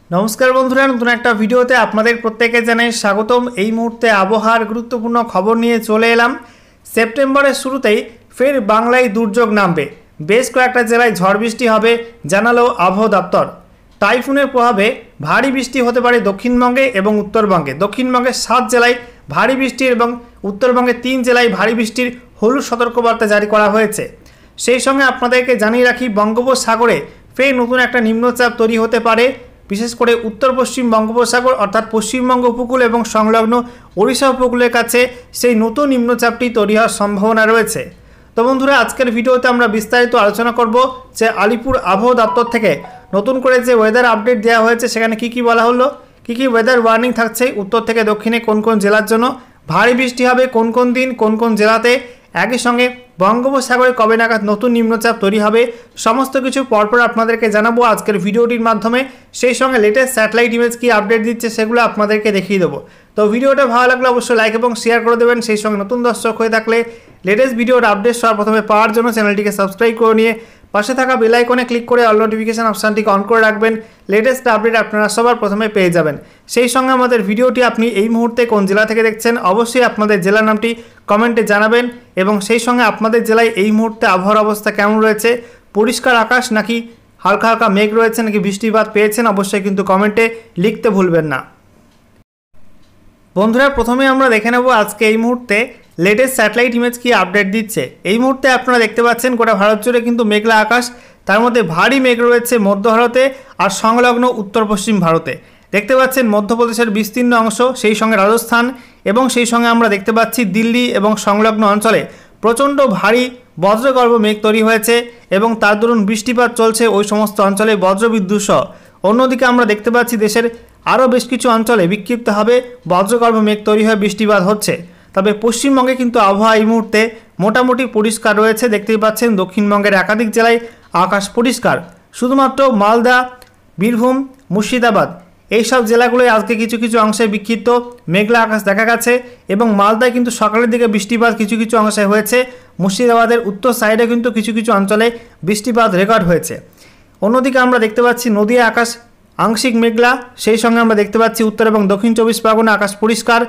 नमस्कार बंधुरा नतून एक भिडियोते आपनादेर प्रत्येके जानाई स्वागतम। এই मुहूर्ते आबहावार गुरुत्वपूर्ण खबर निये चले एलाम। सेप्टेम्बरेर शुरूतेई फेर बांगलाय दुर्योग नामबे, बेश कयेकटा जेलाय झड़ बृष्टि हबे जानालो आबहावा दफ्तर। टाइफुनेर प्रभावे भारी बृष्टि होते पारे दक्षिणबंगे एबं उत्तरबंगे। दक्षिणबंगे 7 जेलाय भारी बृष्टिर एबं उत्तरबंगे 3 जेलाय भारी बृष्टिर हलुद सतर्कबार्ता जारी करा हयेছে। সেই সঙ্গে আপনাদেরকে জানিয়ে রাখি বঙ্গোপসাগরে ফের নতুন একটা নিম্নচাপ তৈরি হতে পারে। বিশেষ করে উত্তর পশ্চিম বঙ্গোপসাগর অর্থাৎ পশ্চিমবঙ্গ উপকূল এবং সংলগ্ন ওড়িশা উপকূলের কাছে সেই নতুন নিম্নচাপটি তৈরি হওয়ার সম্ভাবনা রয়েছে। তো বন্ধুরা, আজকের ভিডিওতে আমরা বিস্তারিত আলোচনা করব যে আলিপুর আবহাওয়া দপ্তর থেকে নতুন করে যে ওয়েদার আপডেট দেওয়া হয়েছে সেখানে কি কি বলা হলো, কি কি ওয়েদার ওয়ার্নিং থাকছে, উত্তর থেকে দক্ষিণে কোন কোন জেলার জন্য ভারী বৃষ্টি হবে, কোন কোন দিন কোন কোন জেলাতে, একই সঙ্গে বঙ্গোপসাগরে কবে নাগাদ নতুন নিম্নচাপ তৈরি হবে, সমস্ত কিছু পরপর আপনাদেরকে জানাবো আজকের ভিডিওটির মাধ্যমে। সেই সঙ্গে লেটেস্ট স্যাটেলাইট ইমেজ কি আপডেট দিচ্ছে সেগুলো আপনাদেরকে দেখিয়ে দেবো। তো ভিডিওটা ভালো লাগলে অবশ্যই লাইক এবং শেয়ার করে দেবেন। সেই সঙ্গে নতুন দর্শক হয়ে থাকলে লেটেস্ট ভিডিওর আপডেট সবার প্রথমে পাওয়ার জন্য চ্যানেলটিকে সাবস্ক্রাইব করে নিয়ে পাশে থাকা বেল আইকনে ক্লিক করে অল নোটিফিকেশন অপশনটিকে অন করে রাখবেন। লেটেস্ট আপডেট আপনারা সবার প্রথমে পেয়ে যাবেন। সেই সঙ্গে আমাদের ভিডিওটি আপনি এই মুহূর্তে কোন জেলা থেকে দেখছেন অবশ্যই আপনাদের জেলার নামটি কমেন্টে জানাবেন এবং সেই সঙ্গে আপনাদের জেলায় এই মুহূর্তে আবহাওয়ার অবস্থা কেমন রয়েছে, পরিষ্কার আকাশ নাকি হালকা হালকা মেঘ রয়েছে নাকি বৃষ্টিপাত পেয়েছেন অবশ্যই কিন্তু কমেন্টে লিখতে ভুলবেন না। বন্ধুরা, প্রথমে আমরা দেখে নেব আজকে এই মুহূর্তে লেটেস্ট স্যাটেলাইট ইমেজ কি আপডেট দিচ্ছে। এই মুহূর্তে আপনারা দেখতে পাচ্ছেন গোটা ভারত জুড়ে কিন্তু মেঘলা আকাশ, তার মধ্যে ভারী মেঘ রয়েছে মধ্য ভারতে আর সংলগ্ন উত্তর পশ্চিম ভারতে। দেখতে পাচ্ছেন মধ্যপ্রদেশের বিস্তীর্ণ অংশ, সেই সঙ্গে রাজস্থান এবং সেই সঙ্গে আমরা দেখতে পাচ্ছি দিল্লি এবং সংলগ্ন অঞ্চলে প্রচণ্ড ভারী বজ্রগর্ভ মেঘ তৈরি হয়েছে এবং তার দরুন বৃষ্টিপাত চলছে ওই সমস্ত অঞ্চলে বজ্রবিদ্যুৎ সহ। অন্যদিকে আমরা দেখতে পাচ্ছি দেশের আরও বেশ কিছু অঞ্চলে বিক্ষিপ্তভাবে বজ্রগর্ভ মেঘ তৈরি হয়ে বৃষ্টিপাত হচ্ছে। তবে পশ্চিমবঙ্গে কিন্তু আবহাওয়া এই মুহূর্তে মোটামুটি পরিষ্কার রয়েছে। দেখতেই পাচ্ছেন দক্ষিণবঙ্গের একাধিক জেলায় আকাশ পরিষ্কার। শুধুমাত্র মালদা, বীরভূম, মুর্শিদাবাদ এইসব জেলাগুলোয় আজকে কিছু কিছু অংশে বিক্ষিপ্ত মেঘলা আকাশ দেখা গেছে এবং মালদায় কিন্তু সকালের দিকে বৃষ্টিপাত কিছু কিছু অংশে হয়েছে। মুর্শিদাবাদের উত্তর সাইডে কিন্তু কিছু কিছু অঞ্চলে বৃষ্টিপাত রেকর্ড হয়েছে। অন্যদিকে আমরা দেখতে পাচ্ছি নদীয়া আকাশ আংশিক মেঘলা, সেই সঙ্গে আমরা দেখতে পাচ্ছি উত্তর এবং দক্ষিণ 24 পরগনা আকাশ পরিষ্কার।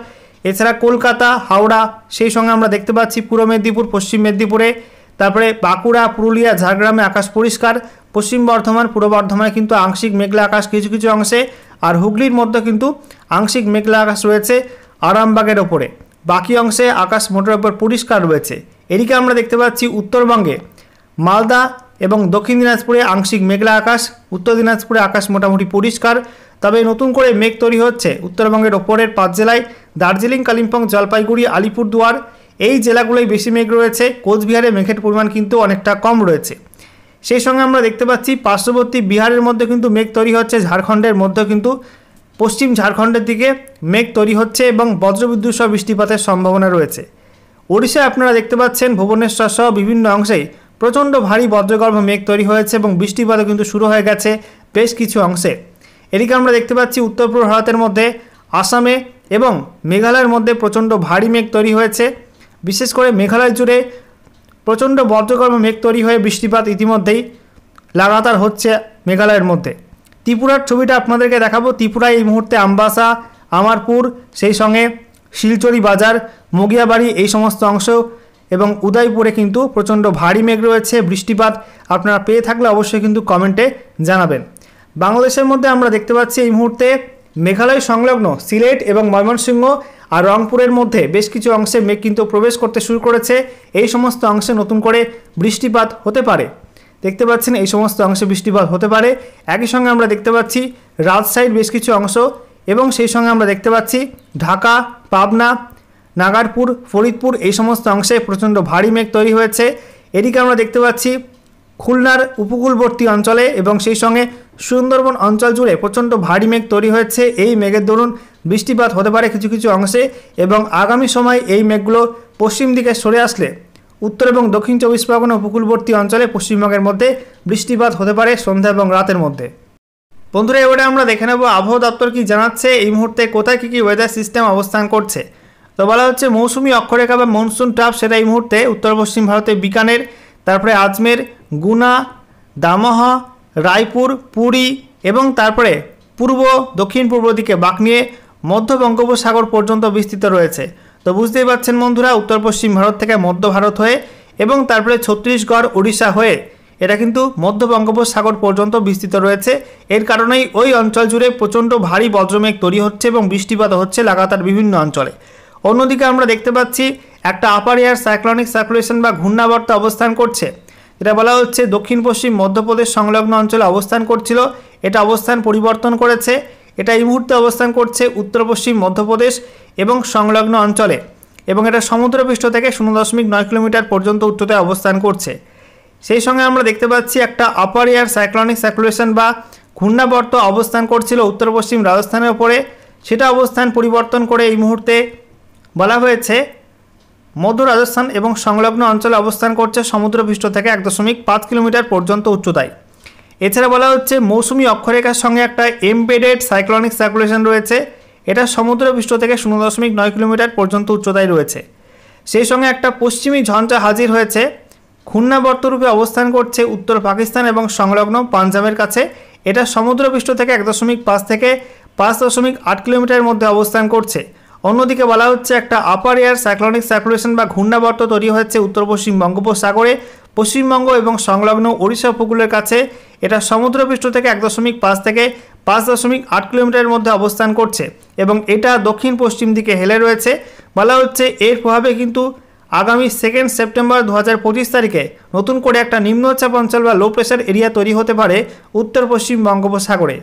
এছাড়া কলকাতা, হাওড়া, সেই সঙ্গে আমরা দেখতে পাচ্ছি পূর্ব মেদিনীপুর, পশ্চিম মেদিনীপুরে, তারপরে বাঁকুড়া, পুরুলিয়া, ঝাড়গ্রামে আকাশ পরিষ্কার। পশ্চিম বর্ধমান, পূর্ব বর্ধমানে কিন্তু আংশিক মেঘলা আকাশ কিছু কিছু অংশে, আর হুগলির মধ্যে কিন্তু আংশিক মেঘলা আকাশ রয়েছে আরামবাগের ওপরে। বাকি অংশে আকাশ মোটের ওপর পরিষ্কার রয়েছে। এদিকে আমরা দেখতে পাচ্ছি উত্তরবঙ্গে মালদা এবং দক্ষিণ দিনাজপুরে আংশিক মেঘলা আকাশ, উত্তর দিনাজপুরে আকাশ মোটামুটি পরিষ্কার। তবে নতুন করে মেঘ তৈরি হচ্ছে উত্তরবঙ্গের ওপরের 5 জেলায়, দার্জিলিং, কালিম্পং, জলপাইগুড়ি, আলিপুরদুয়ার এই জেলাগুলোই বেশি মেঘ রয়েছে। কোচবিহারে মেঘের পরিমাণ কিন্তু অনেকটা কম রয়েছে। সেই সঙ্গে আমরা দেখতে পাচ্ছি পার্শ্ববর্তী বিহারের মধ্যে কিন্তু মেঘ তৈরি হচ্ছে, ঝাড়খণ্ডের মধ্যে কিন্তু পশ্চিম ঝাড়খণ্ডের দিকে মেঘ তৈরি হচ্ছে এবং বজ্রবিদ্যুৎ সহ বৃষ্টিপাতের সম্ভাবনা রয়েছে। ওড়িশায় আপনারা দেখতে পাচ্ছেন ভুবনেশ্বর সহ বিভিন্ন অংশেই প্রচণ্ড ভারী বজ্রগর্ভ মেঘ তৈরি হয়েছে এবং বৃষ্টিপাতও কিন্তু শুরু হয়ে গেছে বেশ কিছু অংশে। এদিকে আমরা দেখতে পাচ্ছি উত্তর পূর্ব ভারতের মধ্যে আসামে এবং মেঘালয়ের মধ্যে প্রচণ্ড ভারী মেঘ তৈরি হয়েছে। বিশেষ করে মেঘালয় জুড়ে প্রচণ্ড বজ্রগর্ভ মেঘ তৈরি হয়ে বৃষ্টিপাত ইতিমধ্যেই লাগাতার হচ্ছে মেঘালয়ের মধ্যে। ত্রিপুরার ছবিটা আপনাদেরকে দেখাবো। ত্রিপুরায় এই মুহূর্তে আমবাসা, আমারপুর, সেই সঙ্গে শিলচরি বাজার, মগিয়াবাড়ি এই সমস্ত অংশ এবং উদয়পুরে কিন্তু প্রচণ্ড ভারী মেঘ রয়েছে। বৃষ্টিপাত আপনারা পেয়ে থাকলে অবশ্যই কিন্তু কমেন্টে জানাবেন। বাংলাদেশের মধ্যে আমরা দেখতে পাচ্ছি এই মুহূর্তে মেঘালয় সংলগ্ন সিলেট এবং ময়মনসিংহ আর রংপুরের মধ্যে বেশ কিছু অংশে মেঘ কিন্তু প্রবেশ করতে শুরু করেছে। এই সমস্ত অংশে নতুন করে বৃষ্টিপাত হতে পারে। দেখতে পাচ্ছেন এই সমস্ত অংশে বৃষ্টিপাত হতে পারে। একই সঙ্গে আমরা দেখতে পাচ্ছি রাজশাহীর বেশ কিছু অংশ এবং সেই সঙ্গে আমরা দেখতে পাচ্ছি ঢাকা, পাবনা, নাগারপুর, ফরিদপুর এই সমস্ত অংশে প্রচণ্ড ভারী মেঘ তৈরি হয়েছে। এদিকে আমরা দেখতে পাচ্ছি খুলনার উপকূলবর্তী অঞ্চলে এবং সেই সঙ্গে সুন্দরবন অঞ্চল জুড়ে প্রচণ্ড ভারী মেঘ তৈরি হয়েছে। এই মেঘের দরুন বৃষ্টিপাত হতে পারে কিছু কিছু অংশে এবং আগামী সময় এই মেঘগুলো পশ্চিম দিকে সরে আসলে উত্তর এবং দক্ষিণ 24 পরগনা উপকূলবর্তী অঞ্চলে পশ্চিমবঙ্গের মধ্যে বৃষ্টিপাত হতে পারে সন্ধ্যা এবং রাতের মধ্যে। বন্ধুরা, এবারে আমরা দেখে নেব আবহাওয়া দপ্তর কি জানাচ্ছে এই মুহূর্তে কোথায় কী কী ওয়েদার সিস্টেম অবস্থান করছে। তো বলা হচ্ছে মৌসুমি অক্ষরেখা বা মনসুন ট্রাপ সেটা এই মুহূর্তে উত্তর পশ্চিম ভারতে বিকানের, তারপরে আজমের, গুনা, দামোহ, রায়পুর, পুরী এবং তারপরে পূর্ব দক্ষিণ পূর্ব দিকে বাঁক নিয়ে মধ্য বঙ্গোপসাগর পর্যন্ত বিস্তৃত রয়েছে। তো বুঝতেই পারছেন বন্ধুরা, উত্তর পশ্চিম ভারত থেকে মধ্য ভারত হয়ে এবং তারপরে ছত্তিশগড় উড়িষ্যা হয়ে এটা কিন্তু মধ্য বঙ্গোপসাগর পর্যন্ত বিস্তৃত রয়েছে। এর কারণেই ওই অঞ্চল জুড়ে প্রচণ্ড ভারী বজ্রমেঘ তৈরি হচ্ছে এবং বৃষ্টিপাত হচ্ছে লাগাতার বিভিন্ন অঞ্চলে। অন্যদিকে আমরা দেখতে পাচ্ছি একটা আপার এয়ার সাইক্লোনিক সার্কুলেশন বা ঘূর্ণাবর্ত অবস্থান করছে, যেটা বলা হচ্ছে দক্ষিণ পশ্চিম মধ্যপ্রদেশ সংলগ্ন অঞ্চলে অবস্থান করছিল, এটা অবস্থান পরিবর্তন করেছে। এটা এই মুহূর্তে অবস্থান করছে উত্তর পশ্চিম মধ্যপ্রদেশ এবং সংলগ্ন অঞ্চলে, এবং এটা সমুদ্রপৃষ্ঠ থেকে 0.9 কিলোমিটার পর্যন্ত উচ্চতায় অবস্থান করছে। সেই সঙ্গে আমরা দেখতে পাচ্ছি একটা আপার এয়ার সাইক্লোনিক সার্কুলেশন বা ঘূর্ণাবর্ত অবস্থান করছিল উত্তর পশ্চিম রাজস্থানের ওপরে, সেটা অবস্থান পরিবর্তন করে এই মুহূর্তে বলা হয়েছে মধ্য রাজস্থান এবং সংলগ্ন অঞ্চলে অবস্থান করছে সমুদ্রপৃষ্ঠ থেকে 1.5 কিলোমিটার পর্যন্ত উচ্চতায়। এছাড়া বলা হচ্ছে মৌসুমি অক্ষরেখার সঙ্গে একটা এমবেডেড সাইক্লোনিক সার্কুলেশন রয়েছে, এটা সমুদ্রপৃষ্ঠ থেকে 0.9 কিলোমিটার পর্যন্ত উচ্চতায় রয়েছে। সেই সঙ্গে একটা পশ্চিমী ঝঞ্ঝা হাজির হয়েছে, ঘূর্ণাবর্তরূপে অবস্থান করছে উত্তর পাকিস্তান এবং সংলগ্ন পাঞ্জাবের কাছে, এটা সমুদ্রপৃষ্ঠ থেকে 1.5 থেকে 5.8 কিলোমিটারের মধ্যে অবস্থান করছে। অন্যদিকে বলা হচ্ছে একটা আপার এয়ার সাইক্লোনিক সার্কুলেশন বা ঘূর্ণাবর্ত তৈরি হয়েছে উত্তর পশ্চিম বঙ্গোপসাগরে, পশ্চিমবঙ্গ এবং সংলগ্ন ওড়িশা উপকূলের কাছে, এটা সমুদ্রপৃষ্ঠ থেকে 1.5 থেকে 5.8 কিলোমিটারের মধ্যে অবস্থান করছে এবং এটা দক্ষিণ পশ্চিম দিকে হেলে রয়েছে। বলা হচ্ছে এর প্রভাবে কিন্তু আগামী 2 সেপ্টেম্বর 2025 তারিখে নতুন করে একটা নিম্নচাপ অঞ্চল বা লো প্রেশার এরিয়া তৈরি হতে পারে উত্তর পশ্চিম বঙ্গোপসাগরে।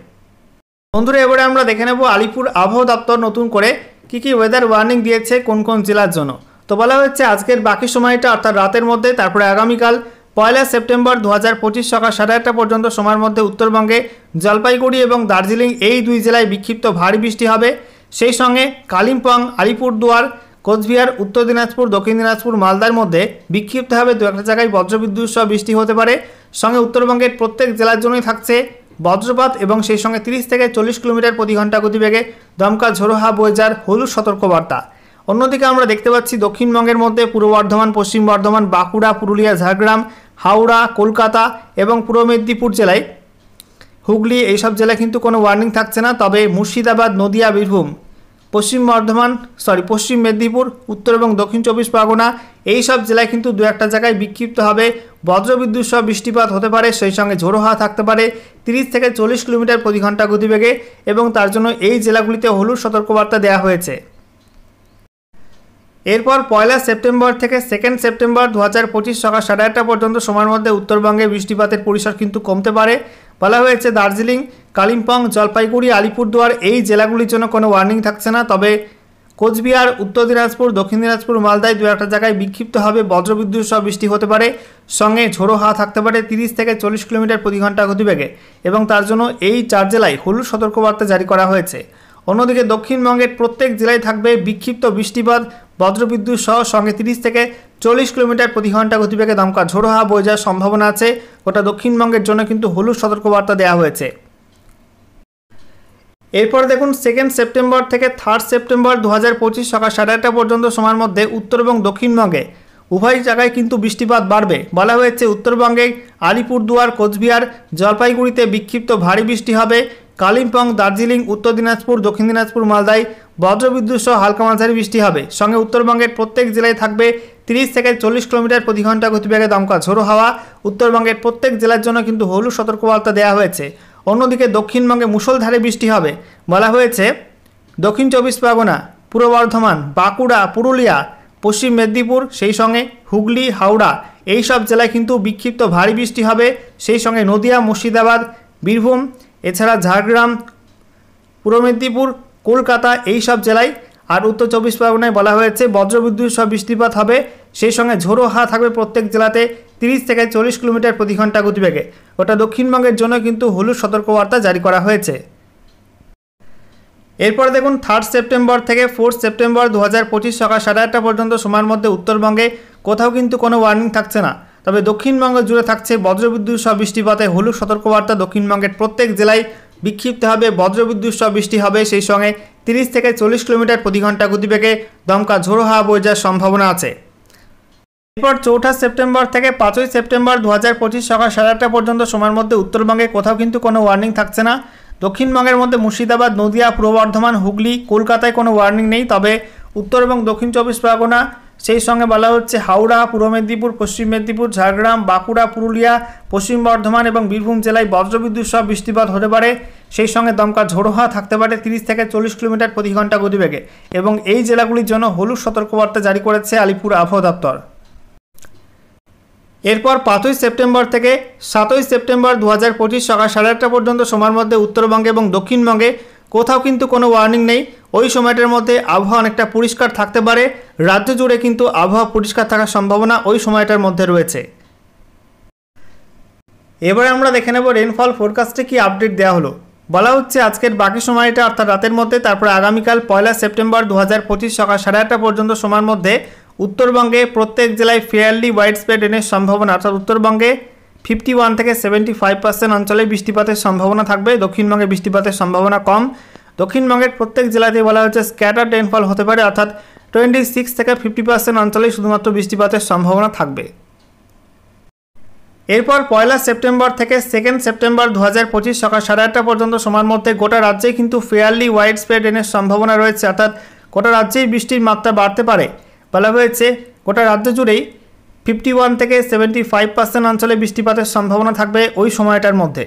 বন্ধুরা, এবারে আমরা দেখে নেব আলিপুর আবহাওয়া দপ্তর নতুন করে কী ওয়েদার ওয়ার্নিং দিয়েছে কোন কোন জেলার জন্য। তো বলা হচ্ছে আজকের বাকি সময়টা অর্থাৎ রাতের মধ্যে, তারপরে আগামীকাল 1 সেপ্টেম্বর 2025 সকাল 8:30 পর্যন্ত সময়ের মধ্যে উত্তরবঙ্গে জলপাইগুড়ি এবং দার্জিলিং এই দুই জেলায় বিক্ষিপ্ত ভারী বৃষ্টি হবে। সেই সঙ্গে কালিম্পং, আলিপুরদুয়ার, কোচবিহার, উত্তর দিনাজপুর, দক্ষিণ দিনাজপুর, মালদার মধ্যে বিক্ষিপ্তভাবে দু একটা জায়গায় বজ্রবিদ্যুৎ সহ বৃষ্টি হতে পারে। সঙ্গে উত্তরবঙ্গের প্রত্যেক জেলার জন্যই থাকছে বজ্রপাত এবং সেই সঙ্গে 30 থেকে 40 কিলোমিটার প্রতি ঘন্টা গতিবেগে দমকা ঝোড়ো হাওয়া বয়ে যাওয়ার হলুদ সতর্কবার্তা। অন্যদিকে আমরা দেখতে পাচ্ছি দক্ষিণবঙ্গের মধ্যে পূর্ব বর্ধমান, পশ্চিম বর্ধমান, বাঁকুড়া, পুরুলিয়া, ঝাড়গ্রাম, হাওড়া, কলকাতা এবং পূর্ব মেদিনীপুর জেলায়, হুগলি এইসব জেলায় কিন্তু কোনো ওয়ার্নিং থাকছে না। তবে মুর্শিদাবাদ, নদিয়া, বীরভূম, পশ্চিম মেদিনীপুর, উত্তর এবং দক্ষিণ 24 পরগনা এই সব জেলায় কিন্তু দু একটা জায়গায় বিক্ষিপ্তভাবে বজ্রবিদ্যুৎ সহ বৃষ্টিপাত হতে পারে। সেই সঙ্গে ঝোড়ো হাওয়া থাকতে পারে 30 থেকে 40 কিলোমিটার প্রতি ঘন্টা গতিবেগে এবং তার জন্য এই জেলাগুলিতে হলুদ সতর্কবার্তা দেওয়া হয়েছে। এরপর 1 সেপ্টেম্বর থেকে 2 সেপ্টেম্বর 2025 সকাল 8:30 পর্যন্ত সময়ের মধ্যে উত্তরবঙ্গে বৃষ্টিপাতের পরিসর কিন্তু কমতে পারে। বলা হয়েছে দার্জিলিং, কালিম্পং, জলপাইগুড়ি, আলিপুরদুয়ার এই জেলাগুলির জন্য কোনো ওয়ার্নিং থাকছে না। তবে কোচবিহার, উত্তর দিনাজপুর, দক্ষিণ দিনাজপুর, মালদায় দু একটা জায়গায় বিক্ষিপ্তভাবে বজ্রবিদ্যুৎ সহ বৃষ্টি হতে পারে। সঙ্গে ঝোড়ো হাওয়া থাকতে পারে 30 থেকে 40 কিলোমিটার প্রতি ঘন্টা গতিবেগে এবং তার জন্য এই 4 জেলায় হলুদ সতর্কবার্তা জারি করা হয়েছে। অন্যদিকে দক্ষিণবঙ্গের প্রত্যেক জেলায় থাকবে বিক্ষিপ্ত বৃষ্টিপাত, বজ্রবিদ্যুৎ সহ সঙ্গে 30 থেকে 40 কিলোমিটার প্রতি ঘন্টা গতিবেগে দমকা ঝোড়ো হাওয়া বয়ে যাওয়ার সম্ভাবনা আছে। গোটা দক্ষিণবঙ্গের জন্য কিন্তু হলুদ সতর্কবার্তা দেওয়া হয়েছে। এরপর দেখুন 2 সেপ্টেম্বর থেকে 3 সেপ্টেম্বর 2025 সকাল 8:30 পর্যন্ত সময়ের মধ্যে উত্তর এবং দক্ষিণবঙ্গে উভয় জায়গায় কিন্তু বৃষ্টিপাত বাড়বে। বলা হয়েছে উত্তরবঙ্গে আলিপুরদুয়ার, কোচবিহার, জলপাইগুড়িতে বিক্ষিপ্ত ভারী বৃষ্টি হবে। কালিম্পং, দার্জিলিং, উত্তর দিনাজপুর, দক্ষিণ দিনাজপুর, মালদায় বজ্রবিদ্যুৎ সহ হালকা মাঝারি বৃষ্টি হবে। সঙ্গে উত্তরবঙ্গের প্রত্যেক জেলায় থাকবে 30 থেকে 40 কিলোমিটার প্রতি ঘন্টা গতিবেগে দমকা ঝোড়ো হাওয়া। উত্তরবঙ্গের প্রত্যেক জেলার জন্য কিন্তু হলুদ সতর্কবার্তা দেওয়া হয়েছে। অন্যদিকে দক্ষিণবঙ্গে মুষলধারে বৃষ্টি হবে। বলা হয়েছে দক্ষিণ 24 পরগনা, পূর্ব বর্ধমান, বাঁকুড়া, পুরুলিয়া, পশ্চিম মেদিনীপুর, সেই সঙ্গে হুগলি, হাওড়া এই সব জেলায় কিন্তু বিক্ষিপ্ত ভারী বৃষ্টি হবে। সেই সঙ্গে নদিয়া, মুর্শিদাবাদ, বীরভূম, এছাড়া ঝাড়গ্রাম, পূর্ব মেদিনীপুর, কলকাতা এই সব জেলায় আর উত্তর 24 পরগনায় বলা হয়েছে বজ্রবিদ্যুৎ সহ বৃষ্টিপাত হবে। সেই সঙ্গে ঝোড়ো হাওয়া থাকবে প্রত্যেক জেলাতে 30 থেকে 40 কিলোমিটার প্রতি ঘন্টা গতিবেগে। ওটা দক্ষিণবঙ্গের জন্য কিন্তু হলুদ সতর্কবার্তা জারি করা হয়েছে। এরপর দেখুন 3 সেপ্টেম্বর থেকে 4 সেপ্টেম্বর 2025 সকাল 8:30 পর্যন্ত সময়ের মধ্যে উত্তরবঙ্গে কোথাও কিন্তু কোনো ওয়ার্নিং থাকছে না। তবে দক্ষিণবঙ্গ জুড়ে থাকছে বজ্রবিদ্যুৎ সহ বৃষ্টিপাতে হলুদ সতর্কবার্তা। দক্ষিণবঙ্গের প্রত্যেক জেলায় বিক্ষিপ্তভাবে বজ্রবিদ্যুৎ সহ বৃষ্টি হবে। সেই সঙ্গে 30 থেকে 40 কিলোমিটার প্রতি ঘন্টা গতিবেগে দমকা ঝোড়ো হাওয়া বয়ে যাওয়ার সম্ভাবনা আছে। এরপর 4 সেপ্টেম্বর থেকে 5 সেপ্টেম্বর 2025 সকাল 8:30 পর্যন্ত সময়ের মধ্যে উত্তরবঙ্গে কোথাও কিন্তু কোনো ওয়ার্নিং থাকছে না। দক্ষিণবঙ্গের মধ্যে মুর্শিদাবাদ, নদিয়া, পূর্ব বর্ধমান, হুগলি, কলকাতায় কোনো ওয়ার্নিং নেই। তবে উত্তর এবং দক্ষিণ 24 পরগনা, সেই সঙ্গে বলা হচ্ছে হাওড়া, পূর্ব মেদিনীপুর, পশ্চিম মেদিনীপুর, ঝাড়গ্রাম, বাঁকুড়া, পুরুলিয়া, পশ্চিম বর্ধমান এবং বীরভূম জেলায় বজ্রবিদ্যুৎ সহ বৃষ্টিপাত হতে পারে। সেই সঙ্গে দমকা ঝোড়ো হাওয়া থাকতে পারে 30 থেকে 40 কিলোমিটার প্রতি ঘন্টা গতিবেগে, এবং এই জেলাগুলির জন্য হলুদ সতর্কবার্তা জারি করেছে আলিপুর আবহাওয়া দপ্তর। এরপর 5ই সেপ্টেম্বর থেকে 7ই সেপ্টেম্বর 2025 সকাল 8:30 পর্যন্ত সময়ের মধ্যে উত্তরবঙ্গে এবং দক্ষিণবঙ্গে কোথাও কিন্তু কোনো ওয়ার্নিং নেই। ওই সময়টার মধ্যে আবহাওয়া অনেকটা পরিষ্কার থাকতে পারে। রাজ্য জুড়ে কিন্তু আবহাওয়া পরিষ্কার থাকার সম্ভাবনা ওই সময়টার মধ্যে রয়েছে। এবারে আমরা দেখে নেব রেনফল ফোরকাস্টে কি আপডেট দেওয়া হলো। বলা হচ্ছে আজকের বাকি সময়টা অর্থাৎ রাতের মধ্যে, তারপরে আগামীকাল 1 সেপ্টেম্বর 2025 সকাল 8:30 পর্যন্ত সময়ের মধ্যে উত্তরবঙ্গে প্রত্যেক জেলায় ফেয়ারলি ওয়াইড স্প্রেড রেনের সম্ভাবনা, অর্থাৎ উত্তরবঙ্গে 51 থেকে 75% অঞ্চলে বৃষ্টিপাতের সম্ভাবনা থাকবে। দক্ষিণবঙ্গে বৃষ্টিপাতের সম্ভাবনা কম। দক্ষিণবঙ্গের প্রত্যেক জেলাতে বলা হচ্ছে স্ক্যাটার রেনফল হতে পারে, অর্থাৎ 26 থেকে 50% অঞ্চলেই শুধুমাত্র বৃষ্টিপাতের সম্ভাবনা থাকবে। এরপর 1 সেপ্টেম্বর থেকে 2 সেপ্টেম্বর 2025 সকাল 8:30 পর্যন্ত সময়ের মধ্যে গোটা রাজ্যেই কিন্তু ফেয়ারলি ওয়াইড স্প্রেড রেনের সম্ভাবনা রয়েছে, অর্থাৎ গোটা রাজ্যেই বৃষ্টির মাত্রা বাড়তে পারে। বলা হয়েছে গোটা রাজ্য জুড়েই 51 থেকে 75% অঞ্চলে বৃষ্টিপাতের সম্ভাবনা থাকবে ওই সময়টার মধ্যে।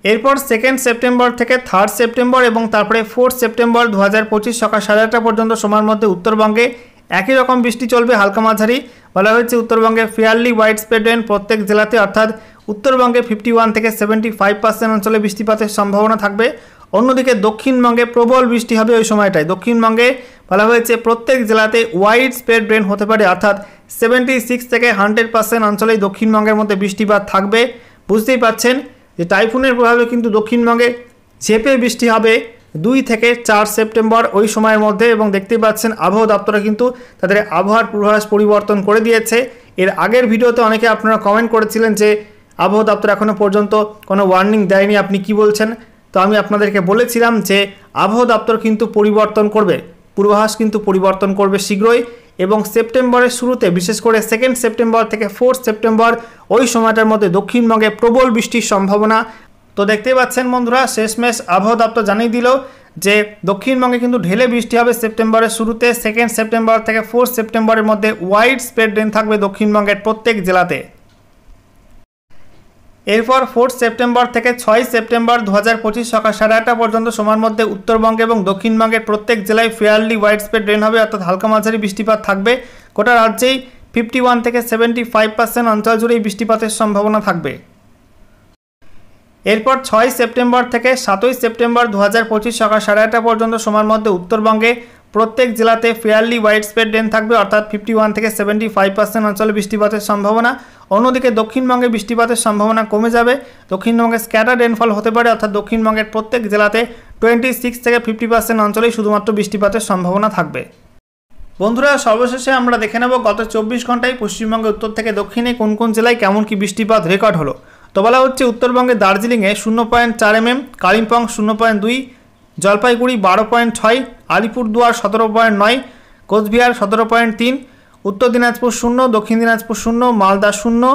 এরপর 2 সেপ্টেম্বর থেকে 3 সেপ্টেম্বর এবং তারপরে 4 সেপ্টেম্বর 2025 সকাল 8:30 পর্যন্ত সময়ের মধ্যে উত্তরবঙ্গে একই রকম বৃষ্টি চলবে, হালকা মাঝারি। বলা হয়েছে উত্তরবঙ্গে ফেয়ারলি ওয়াইড স্প্রেড রেন প্রত্যেক জেলাতে, অর্থাৎ উত্তরবঙ্গে 51 থেকে 75% অঞ্চলে বৃষ্টিপাতের সম্ভাবনা থাকবে। অন্যদিকে দক্ষিণবঙ্গে প্রবল বৃষ্টি হবে ওই সময়টায়। দক্ষিণবঙ্গে বলা হয়েছে প্রত্যেক জেলাতে ওয়াইড স্প্রেড রেন হতে পারে, অর্থাৎ 76 থেকে 100% অঞ্চলেই দক্ষিণবঙ্গের মধ্যে বৃষ্টিপাত থাকবে। বুঝতেই পারছেন যে টাইফুনের প্রভাবে কিন্তু দক্ষিণবঙ্গে ঝেঁপে বৃষ্টি হবে 2 থেকে 4 সেপ্টেম্বর ওই সময়ের মধ্যে, এবং দেখতেই পাচ্ছেন আবহাওয়া দপ্তরে কিন্তু তাদের আবহাওয়ার পূর্বাভাস পরিবর্তন করে দিয়েছে। এর আগের ভিডিওতে অনেকে আপনারা কমেন্ট করেছিলেন যে আবহাওয়া দপ্তর এখনও পর্যন্ত কোনো ওয়ার্নিং দেয়নি, আপনি কি বলছেন। তো আমি আপনাদেরকে বলেছিলাম যে আবহাওয়া দপ্তর কিন্তু পরিবর্তন করবে, পূর্বাভাস কিন্তু পরিবর্তন করবে শীঘ্রই, এবং সেপ্টেম্বরের শুরুতে বিশেষ করে 2 সেপ্টেম্বর থেকে 4 সেপ্টেম্বর ওই সময়টার মধ্যে দক্ষিণবঙ্গে প্রবল বৃষ্টির সম্ভাবনা। তো দেখতেই পাচ্ছেন বন্ধুরা, শেষমেশ আবহাওয়া দপ্তর জানিয়ে দিল যে দক্ষিণবঙ্গে কিন্তু ঢেলে বৃষ্টি হবে সেপ্টেম্বরের শুরুতে। 2 সেপ্টেম্বর থেকে 4 সেপ্টেম্বরের মধ্যে ওয়াইড স্প্রেড রেন থাকবে দক্ষিণবঙ্গের প্রত্যেক জেলাতে। এরপর 4 সেপ্টেম্বর থেকে 6 সেপ্টেম্বর 2025 সকাল 8:30 পর্যন্ত সময়ের মধ্যে উত্তরবঙ্গে এবং দক্ষিণবঙ্গের প্রত্যেক জেলায় ফেয়ারলি ওয়াইড স্প্রেড রেন হবে, অর্থাৎ হালকা মাঝারি বৃষ্টিপাত থাকবে। গোটা রাজ্যেই 51 থেকে 75% অঞ্চল জুড়েই বৃষ্টিপাতের সম্ভাবনা থাকবে। এরপর 6 সেপ্টেম্বর থেকে 7 সেপ্টেম্বর 2025 সকাল 8:30 পর্যন্ত সময়ের মধ্যে উত্তরবঙ্গে প্রত্যেক জেলাতে ফেয়ারলি ওয়াইড স্প্রেড রেন থাকবে, অর্থাৎ 51 থেকে 75% অঞ্চলে বৃষ্টিপাতের সম্ভাবনা। অন্যদিকে দক্ষিণবঙ্গে বৃষ্টিপাতের সম্ভাবনা কমে যাবে। দক্ষিণবঙ্গে স্ক্যাটার রেনফল হতে পারে, অর্থাৎ দক্ষিণবঙ্গের প্রত্যেক জেলাতে 26 থেকে 50% অঞ্চলেই শুধুমাত্র বৃষ্টিপাতের সম্ভাবনা থাকবে। বন্ধুরা, সর্বশেষে আমরা দেখে নেব গত 24 ঘন্টায় পশ্চিমবঙ্গের উত্তর থেকে দক্ষিণে কোন কোন জেলায় কেমন কি বৃষ্টিপাত রেকর্ড হলো। তো বলা হচ্ছে উত্তরবঙ্গে দার্জিলিংয়ে 0.4 mm, কালিম্পং 0.2, জলপাইগুড়ি 12.6, আলিপুরদুয়ার 17.9, কোচবিহার 17.3, উত্তর দিনাজপুর 0, দক্ষিণ দিনাজপুর 0, মালদা 0,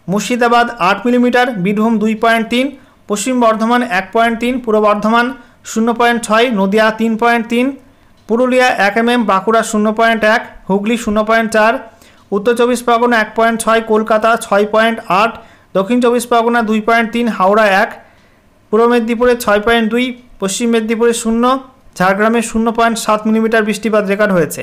মুর্শিদাবাদ 8 মিলিমিটার, বীরভূম 2.3, পশ্চিম বর্ধমান 1.3, পূর্ব বর্ধমান 0.6, নদিয়া 3.3, পুরুলিয়া 1 mm, বাঁকুড়া 0.1, হুগলি 0.4, উত্তর 24 পরগনা 1.6, কলকাতা 6.8, দক্ষিণ 24 পরগনা 2.3, হাওড়া 1, পূর্ব মেদিনীপুরে 6.2, পশ্চিম মেদিনীপুরে 0, ঝাড়গ্রামে 0.7 মিলিমিটার বৃষ্টিপাত রেকর্ড হয়েছে।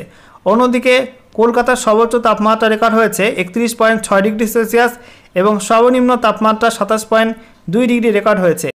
অন্যদিকে কলকাতার সর্বোচ্চ তাপমাত্রা রেকর্ড হয়েছে 31.6 ডিগ্রি সেলসিয়াস এবং সর্বনিম্ন তাপমাত্রা 27.2 ডিগ্রি রেকর্ড হয়েছে।